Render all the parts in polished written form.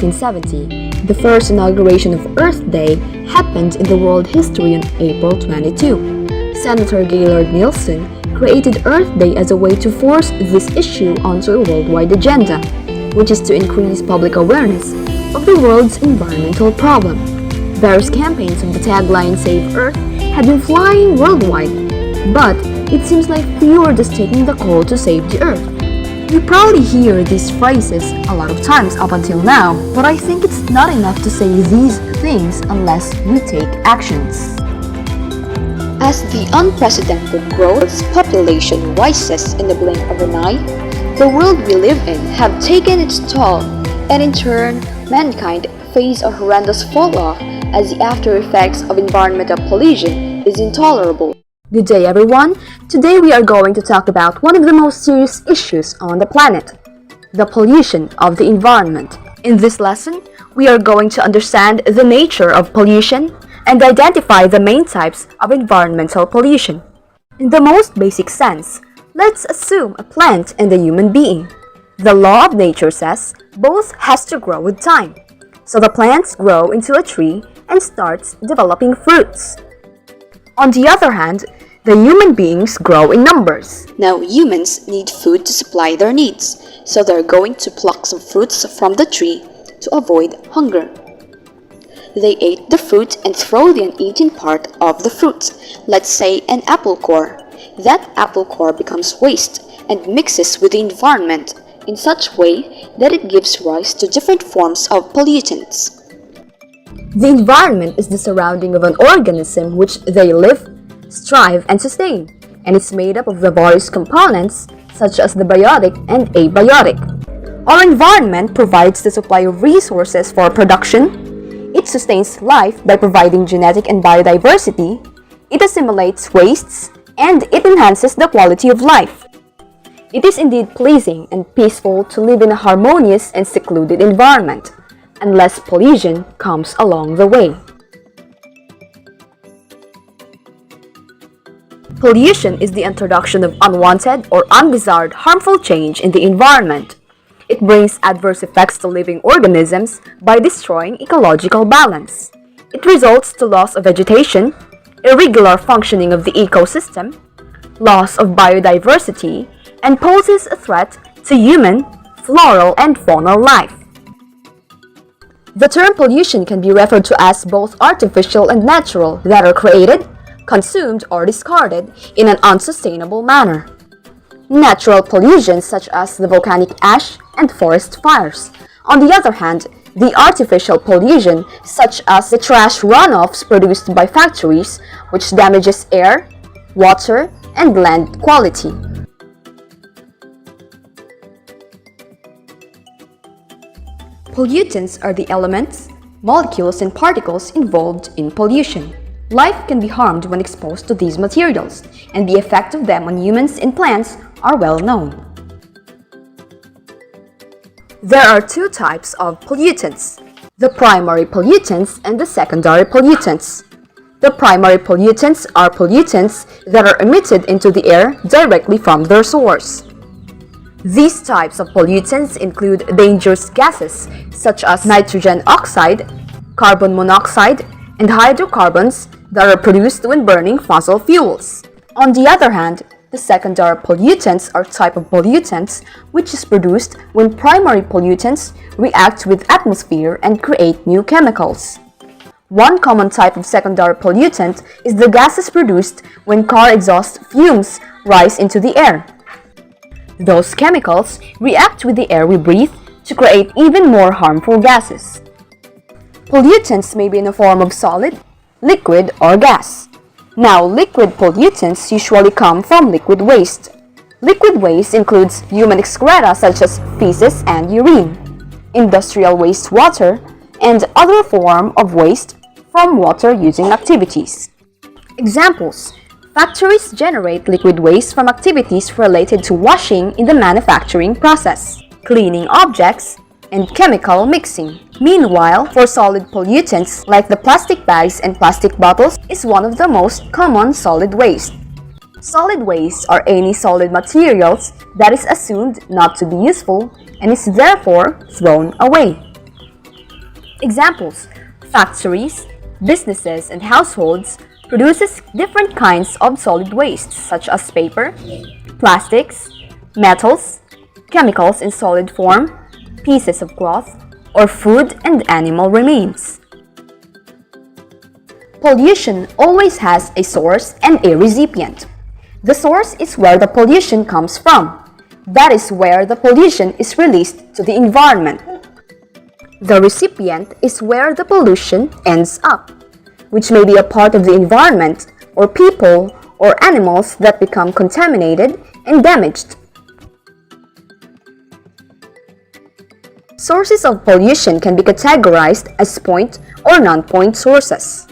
1970, the first inauguration of Earth Day happened in the world history on April 22. Senator Gaylord Nielsen created Earth Day as a way to force this issue onto a worldwide agenda, which is to increase public awareness of the world's environmental problem. Various campaigns of the tagline Save Earth have been flying worldwide, but it seems like few are just taking the call to save the Earth. We probably hear these phrases a lot of times up until now, but I think it's not enough to say these things unless we take actions. As the unprecedented growth population rises in the blink of an eye, the world we live in have taken its toll, and in turn, mankind face a horrendous fall-off as the after effects of environmental pollution is intolerable. Good day everyone! Today we are going to talk about one of the most serious issues on the planet, the pollution of the environment. In this lesson, we are going to understand the nature of pollution and identify the main types of environmental pollution. In the most basic sense, let's assume a plant and a human being. The law of nature says both has to grow with time. So the plants grow into a tree and starts developing fruits. On the other hand, the human beings grow in numbers. Now humans need food to supply their needs, so they're going to pluck some fruits from the tree to avoid hunger. They ate the fruit and throw the uneaten part of the fruit, let's say an apple core. That apple core becomes waste and mixes with the environment in such way that it gives rise to different forms of pollutants. The environment is the surrounding of an organism which they live, strive, and sustain, and it's made up of the various components such as the biotic and abiotic. Our environment provides the supply of resources for production, it sustains life by providing genetic and biodiversity, it assimilates wastes, and it enhances the quality of life. It is indeed pleasing and peaceful to live in a harmonious and secluded environment, unless pollution comes along the way. Pollution is the introduction of unwanted or undesired harmful change in the environment. It brings adverse effects to living organisms by destroying ecological balance. It results to loss of vegetation, irregular functioning of the ecosystem, loss of biodiversity, and poses a threat to human, floral, and faunal life. The term pollution can be referred to as both artificial and natural that are created, consumed, or discarded in an unsustainable manner. Natural pollution such as the volcanic ash and forest fires. On the other hand, the artificial pollution such as the trash runoffs produced by factories which damages air, water, and land quality. Pollutants are the elements, molecules, and particles involved in pollution. Life can be harmed when exposed to these materials, and the effect of them on humans and plants are well known. There are two types of pollutants, the primary pollutants and the secondary pollutants. The primary pollutants are pollutants that are emitted into the air directly from their source. These types of pollutants include dangerous gases such as nitrogen oxide, carbon monoxide, and hydrocarbons that are produced when burning fossil fuels. On the other hand, the secondary pollutants are type of pollutants which is produced when primary pollutants react with atmosphere and create new chemicals. One common type of secondary pollutant is the gases produced when car exhaust fumes rise into the air. Those chemicals react with the air we breathe to create even more harmful gases. Pollutants may be in the form of solid, liquid, or gas. Now, liquid pollutants usually come from liquid waste. Liquid waste includes human excreta such as feces and urine, industrial wastewater, and other form of waste from water-using activities. Examples: factories generate liquid waste from activities related to washing in the manufacturing process, cleaning objects, and chemical mixing. Meanwhile, for solid pollutants like the plastic bags and plastic bottles is one of the most common solid waste. Solid waste are any solid materials that is assumed not to be useful and is therefore thrown away. Examples: factories, businesses, and households produces different kinds of solid wastes such as paper, plastics, metals, chemicals in solid form, pieces of cloth, or food and animal remains. Pollution always has a source and a recipient. The source is where the pollution comes from. That is where the pollution is released to the environment. The recipient is where the pollution ends up, which may be a part of the environment or people or animals that become contaminated and damaged. Sources of pollution can be categorized as point or non-point sources.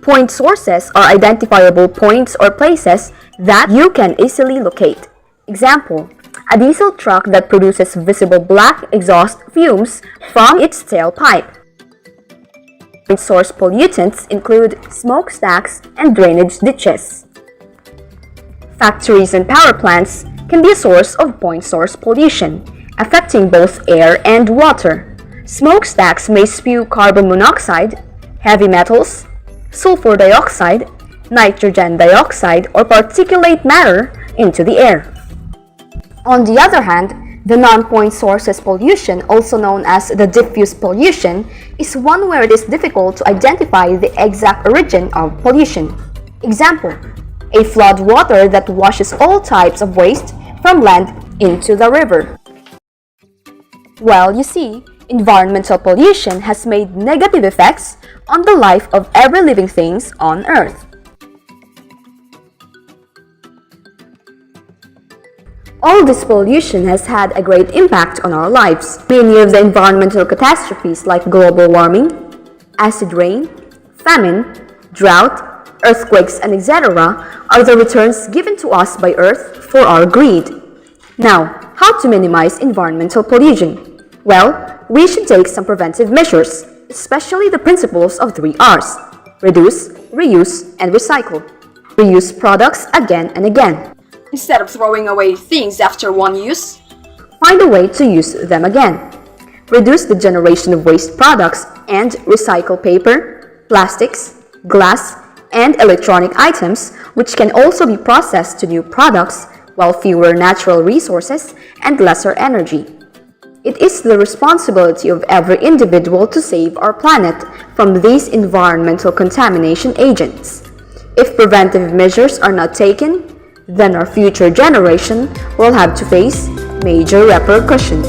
Point sources are identifiable points or places that you can easily locate. Example: a diesel truck that produces visible black exhaust fumes from its tailpipe. Point source pollutants include smokestacks and drainage ditches. Factories and power plants can be a source of point source pollution, affecting both air and water. Smokestacks may spew carbon monoxide, heavy metals, sulfur dioxide, nitrogen dioxide, or particulate matter into the air. On the other hand, the non-point sources pollution, also known as the diffuse pollution, is one where it is difficult to identify the exact origin of pollution. Example: a flood water that washes all types of waste from land into the river. Well, you see, environmental pollution has made negative effects on the life of every living things on Earth. All this pollution has had a great impact on our lives. Many of the environmental catastrophes like global warming, acid rain, famine, drought, earthquakes, and etc. are the returns given to us by Earth for our greed. Now, how to minimize environmental pollution? Well, we should take some preventive measures, especially the principles of 3 R's: reduce, reuse, and recycle. Reuse products again and again. Instead of throwing away things after one use, find a way to use them again. Reduce the generation of waste products and recycle paper, plastics, glass, and electronic items, which can also be processed to new products while fewer natural resources and lesser energy. It is the responsibility of every individual to save our planet from these environmental contamination agents. If preventive measures are not taken, then our future generation will have to face major repercussions.